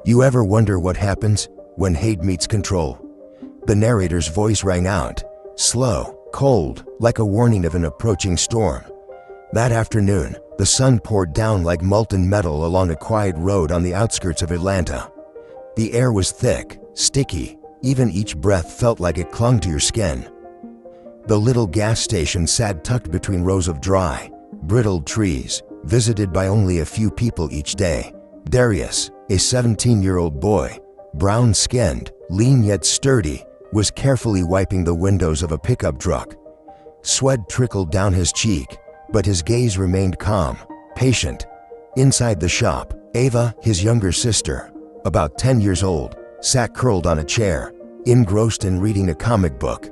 You ever wonder what happens when hate meets control? The narrator's voice rang out, slow, cold, like a warning of an approaching storm. That afternoon, the sun poured down like molten metal along a quiet road on the outskirts of Atlanta. The air was thick, sticky, even each breath felt like it clung to your skin. The little gas station sat tucked between rows of dry, brittle trees, visited by only a few people each day. Darius, a 17-year-old boy, brown-skinned, lean yet sturdy, was carefully wiping the windows of a pickup truck. Sweat trickled down his cheek, but his gaze remained calm, patient. Inside the shop, Ava, his younger sister, about 10 years old, sat curled on a chair, engrossed in reading a comic book.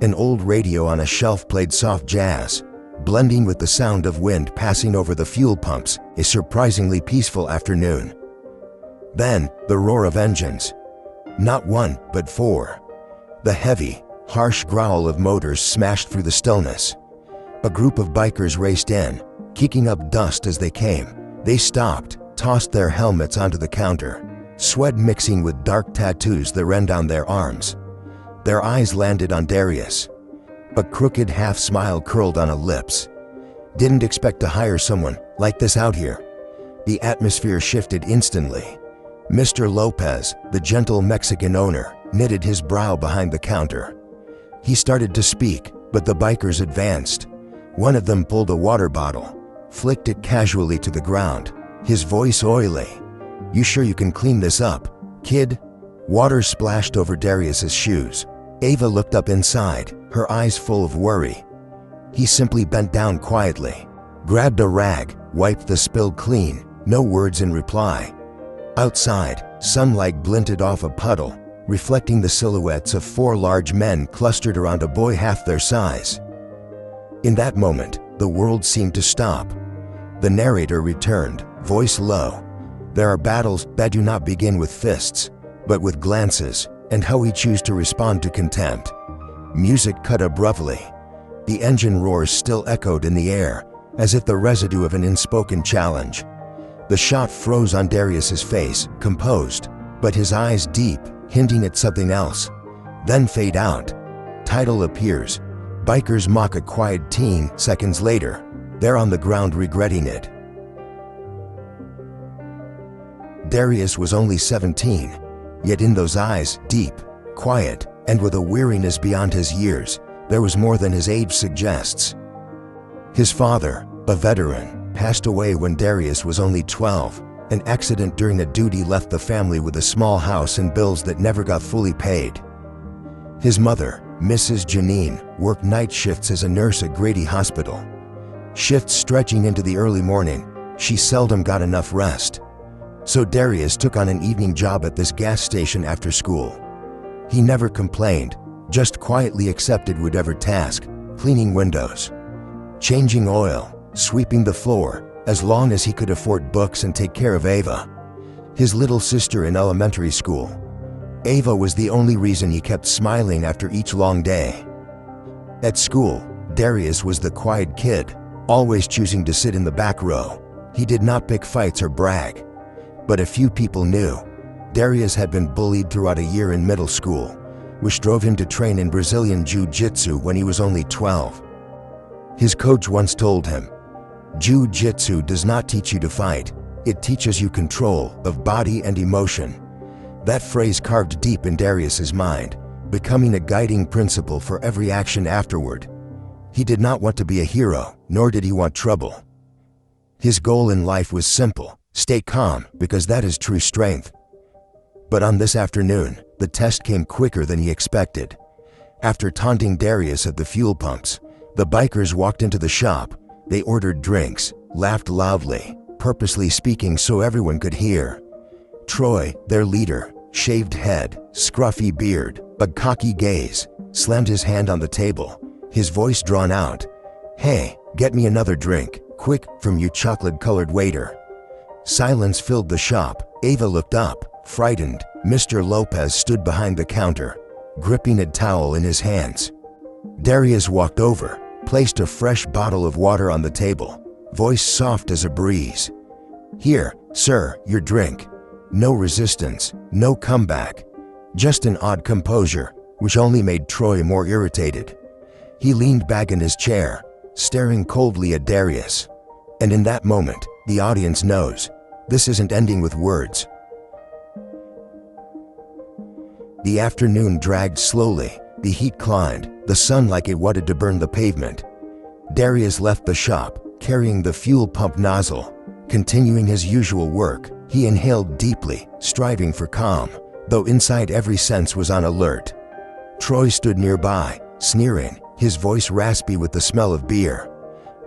An old radio on a shelf played soft jazz, blending with the sound of wind passing over the fuel pumps. A surprisingly peaceful afternoon. Then, the roar of engines. Not one, but four. The heavy, harsh growl of motors smashed through the stillness. A group of bikers raced in, kicking up dust as they came. They stopped, tossed their helmets onto the counter, sweat mixing with dark tattoos that ran down their arms. Their eyes landed on Darius. A crooked half-smile curled on her lips. Didn't expect to hire someone like this out here. The atmosphere shifted instantly. Mr. Lopez, the gentle Mexican owner, knitted his brow behind the counter. He started to speak, but the bikers advanced. One of them pulled a water bottle, flicked it casually to the ground, his voice oily. "You sure you can clean this up, kid?" Water splashed over Darius's shoes. Ava looked up inside, her eyes full of worry. He simply bent down quietly, grabbed a rag, wiped the spill clean, no words in reply. Outside, sunlight glinted off a puddle, reflecting the silhouettes of four large men clustered around a boy half their size. In that moment, the world seemed to stop. The narrator returned, voice low. There are battles that do not begin with fists, but with glances, and how we choose to respond to contempt. Music cut abruptly. The engine roars still echoed in the air, as if the residue of an unspoken challenge. The shot froze on Darius's face, composed, but his eyes deep, hinting at something else. Then fade out. Title appears. Bikers mock a quiet teen. Seconds later, they're on the ground regretting it. Darius was only 17, yet in those eyes, deep, quiet, and with a weariness beyond his years, there was more than his age suggests. His father, a veteran, passed away when Darius was only 12. An accident during a duty left the family with a small house and bills that never got fully paid. His mother, Mrs. Janine, worked night shifts as a nurse at Grady Hospital. Shifts stretching into the early morning, she seldom got enough rest. So Darius took on an evening job at this gas station after school. He never complained, just quietly accepted whatever task, cleaning windows, changing oil, sweeping the floor, as long as he could afford books and take care of Ava, his little sister in elementary school. Ava was the only reason he kept smiling after each long day. At school, Darius was the quiet kid, always choosing to sit in the back row. He did not pick fights or brag. But a few people knew. Darius had been bullied throughout a year in middle school, which drove him to train in Brazilian Jiu-Jitsu when he was only 12. His coach once told him, "Jiu-Jitsu does not teach you to fight, it teaches you control of body and emotion." That phrase carved deep in Darius's mind, becoming a guiding principle for every action afterward. He did not want to be a hero, nor did he want trouble. His goal in life was simple: stay calm, because that is true strength. But on this afternoon, the test came quicker than he expected. After taunting Darius at the fuel pumps, the bikers walked into the shop. They ordered drinks, laughed loudly, purposely speaking so everyone could hear. Troy, their leader, shaved head, scruffy beard, a cocky gaze, slammed his hand on the table, his voice drawn out. "Hey, get me another drink, quick, from you chocolate-colored waiter." Silence filled the shop. Ava looked up, frightened. Mr. Lopez stood behind the counter, gripping a towel in his hands. Darius walked over, placed a fresh bottle of water on the table, voice soft as a breeze. "Here, sir, your drink." No resistance, no comeback. Just an odd composure, which only made Troy more irritated. He leaned back in his chair, staring coldly at Darius. And in that moment, the audience knows, this isn't ending with words. The afternoon dragged slowly, the heat climbed, the sun like it wanted to burn the pavement. Darius left the shop, carrying the fuel pump nozzle. Continuing his usual work, he inhaled deeply, striving for calm, though inside every sense was on alert. Troy stood nearby, sneering, his voice raspy with the smell of beer.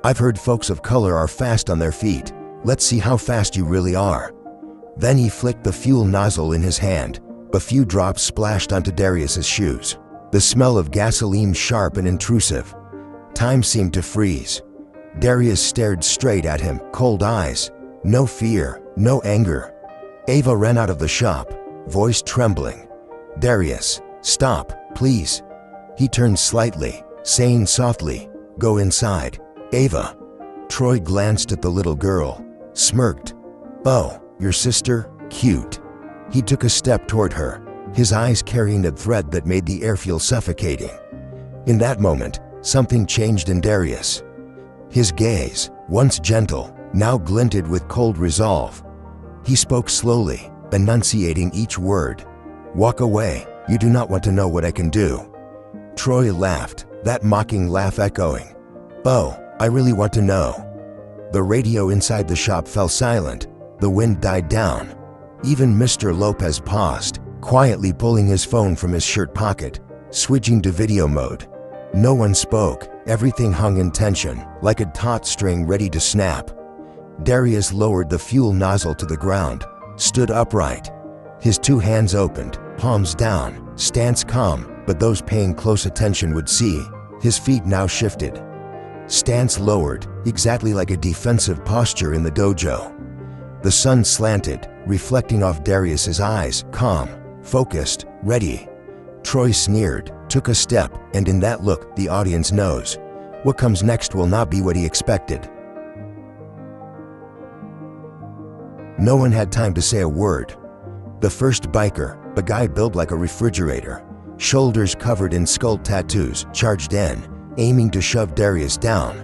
"I've heard folks of color are fast on their feet. Let's see how fast you really are." Then he flicked the fuel nozzle in his hand. A few drops splashed onto Darius's shoes. The smell of gasoline sharp and intrusive. Time seemed to freeze. Darius stared straight at him, cold eyes. No fear, no anger. Ava ran out of the shop, voice trembling. "Darius, stop, please." He turned slightly, saying softly, "Go inside, Ava." Troy glanced at the little girl, smirked. "Oh, your sister? Cute." He took a step toward her, his eyes carrying a thread that made the air feel suffocating. In that moment, something changed in Darius. His gaze, once gentle, now glinted with cold resolve. He spoke slowly, enunciating each word. "Walk away, you do not want to know what I can do." Troy laughed, that mocking laugh echoing. "Oh, I really want to know." The radio inside the shop fell silent. The wind died down. Even Mr. Lopez paused, quietly pulling his phone from his shirt pocket, switching to video mode. No one spoke, everything hung in tension, like a taut string ready to snap. Darius lowered the fuel nozzle to the ground, stood upright. His two hands opened, palms down, stance calm, but those paying close attention would see. His feet now shifted. Stance lowered, exactly like a defensive posture in the dojo. The sun slanted, reflecting off Darius's eyes, calm, focused, ready. Troy sneered, took a step, and in that look, the audience knows. What comes next will not be what he expected. No one had time to say a word. The first biker, a guy built like a refrigerator, shoulders covered in skull tattoos, charged in, aiming to shove Darius down.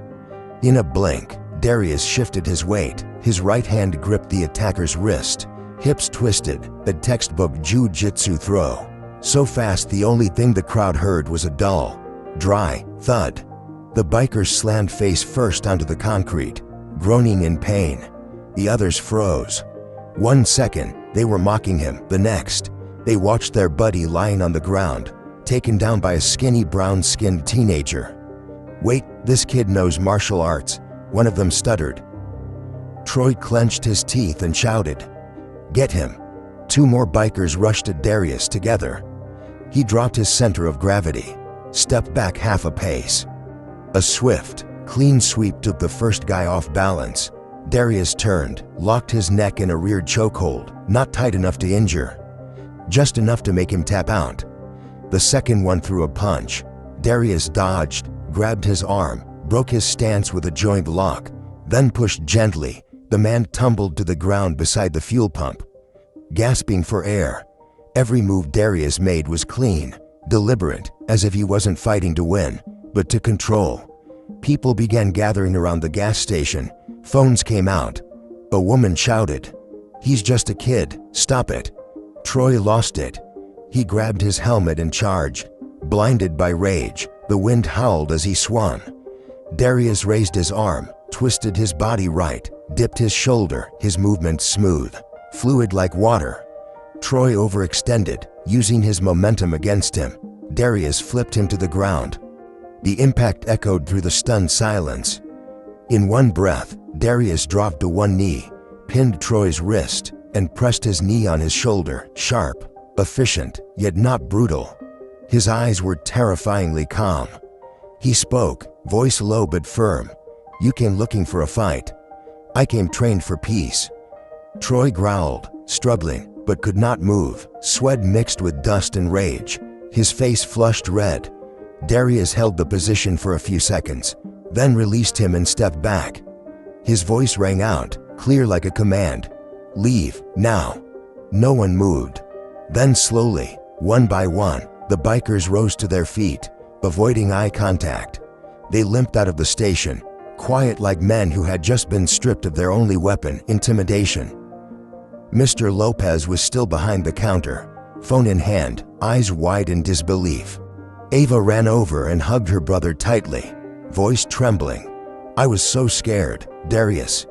In a blink, Darius shifted his weight. His right hand gripped the attacker's wrist, hips twisted, a textbook jiu-jitsu throw. So fast the only thing the crowd heard was a dull, dry thud. The biker slammed face first onto the concrete, groaning in pain. The others froze. 1 second, they were mocking him. The next, they watched their buddy lying on the ground, taken down by a skinny brown-skinned teenager. "Wait, this kid knows martial arts," one of them stuttered. Troy clenched his teeth and shouted, "Get him!" 2 more bikers rushed at Darius together. He dropped his center of gravity, stepped back half a pace. A swift, clean sweep took the first guy off balance. Darius turned, locked his neck in a rear chokehold, not tight enough to injure, just enough to make him tap out. The second one threw a punch. Darius dodged, grabbed his arm, broke his stance with a joint lock, then pushed gently. The man tumbled to the ground beside the fuel pump, gasping for air. Every move Darius made was clean, deliberate, as if he wasn't fighting to win, but to control. People began gathering around the gas station. Phones came out. A woman shouted, "He's just a kid, stop it." Troy lost it. He grabbed his helmet and charged. Blinded by rage, the wind howled as he swung. Darius raised his arm, twisted his body right, dipped his shoulder, his movement smooth, fluid like water. Troy overextended, using his momentum against him. Darius flipped him to the ground. The impact echoed through the stunned silence. In one breath, Darius dropped to one knee, pinned Troy's wrist, and pressed his knee on his shoulder, sharp, efficient, yet not brutal. His eyes were terrifyingly calm. He spoke, voice low but firm. "You came looking for a fight. I came trained for peace." Troy growled, struggling, but could not move, sweat mixed with dust and rage. His face flushed red. Darius held the position for a few seconds, then released him and stepped back. His voice rang out, clear like a command. "Leave, now." No one moved. Then slowly, one by one, the bikers rose to their feet, avoiding eye contact. They limped out of the station, quiet like men who had just been stripped of their only weapon, intimidation. Mr. Lopez was still behind the counter, phone in hand, eyes wide in disbelief. Ava ran over and hugged her brother tightly, voice trembling. "I was so scared, Darius."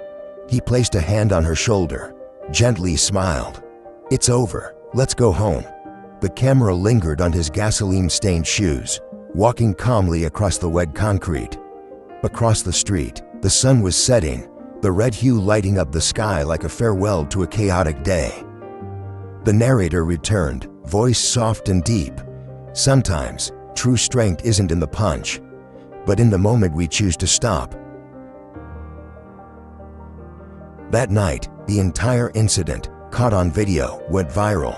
He placed a hand on her shoulder, gently smiled. "It's over, let's go home." The camera lingered on his gasoline-stained shoes, walking calmly across the wet concrete. Across the street, the sun was setting, the red hue lighting up the sky like a farewell to a chaotic day. The narrator returned, voice soft and deep. "Sometimes, true strength isn't in the punch, but in the moment we choose to stop." That night, the entire incident, caught on video, went viral.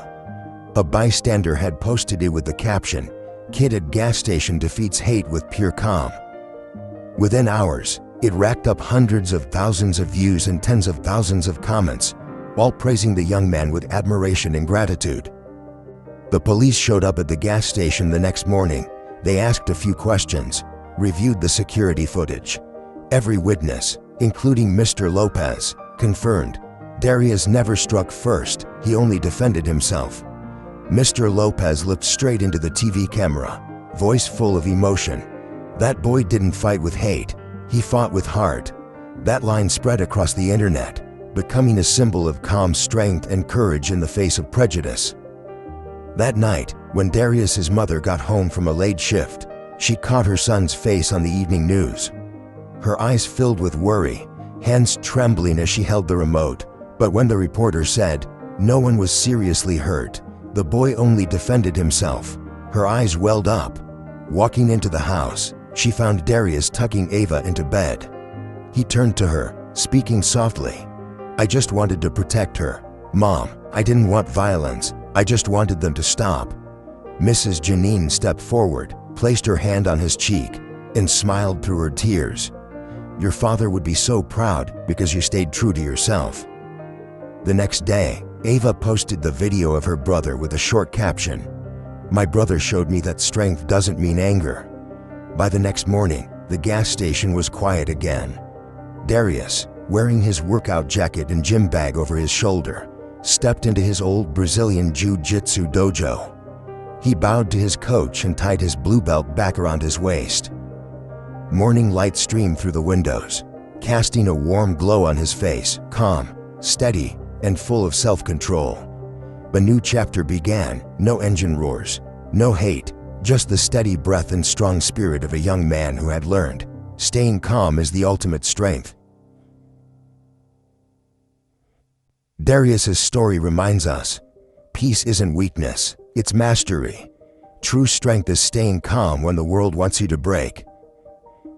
A bystander had posted it with the caption, "Kid at gas station defeats hate with pure calm." Within hours, it racked up hundreds of thousands of views and tens of thousands of comments, all praising the young man with admiration and gratitude. The police showed up at the gas station the next morning. They asked a few questions, reviewed the security footage. Every witness, including Mr. Lopez, confirmed Darius never struck first, he only defended himself. Mr. Lopez looked straight into the TV camera, voice full of emotion. "That boy didn't fight with hate, he fought with heart." That line spread across the internet, becoming a symbol of calm strength and courage in the face of prejudice. That night, when Darius's mother got home from a late shift, she caught her son's face on the evening news. Her eyes filled with worry, hands trembling as she held the remote. But when the reporter said, "No one was seriously hurt, the boy only defended himself," her eyes welled up. Walking into the house, she found Darius tucking Ava into bed. He turned to her, speaking softly. "I just wanted to protect her. Mom, I didn't want violence, I just wanted them to stop." Mrs. Janine stepped forward, placed her hand on his cheek, and smiled through her tears. "Your father would be so proud because you stayed true to yourself." The next day, Ava posted the video of her brother with a short caption, "My brother showed me that strength doesn't mean anger." By the next morning, the gas station was quiet again. Darius, wearing his workout jacket and gym bag over his shoulder, stepped into his old Brazilian jiu-jitsu dojo. He bowed to his coach and tied his blue belt back around his waist. Morning light streamed through the windows, casting a warm glow on his face, calm, steady, and full of self-control. A new chapter began, no engine roars, no hate, just the steady breath and strong spirit of a young man who had learned, staying calm is the ultimate strength. Darius's story reminds us, peace isn't weakness, it's mastery. True strength is staying calm when the world wants you to break.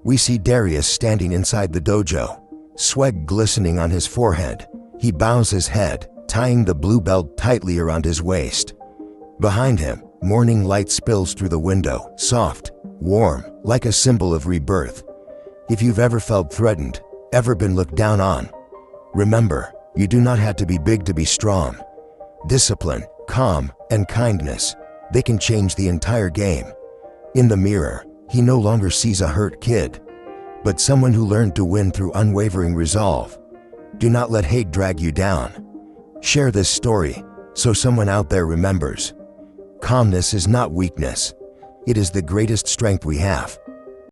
We see Darius standing inside the dojo, sweat glistening on his forehead. He bows his head, tying the blue belt tightly around his waist. Behind him, morning light spills through the window, soft, warm, like a symbol of rebirth. If you've ever felt threatened, ever been looked down on, remember, you do not have to be big to be strong. Discipline, calm, and kindness, they can change the entire game. In the mirror, he no longer sees a hurt kid, but someone who learned to win through unwavering resolve. Do not let hate drag you down. Share this story so someone out there remembers. Calmness is not weakness. It is the greatest strength we have.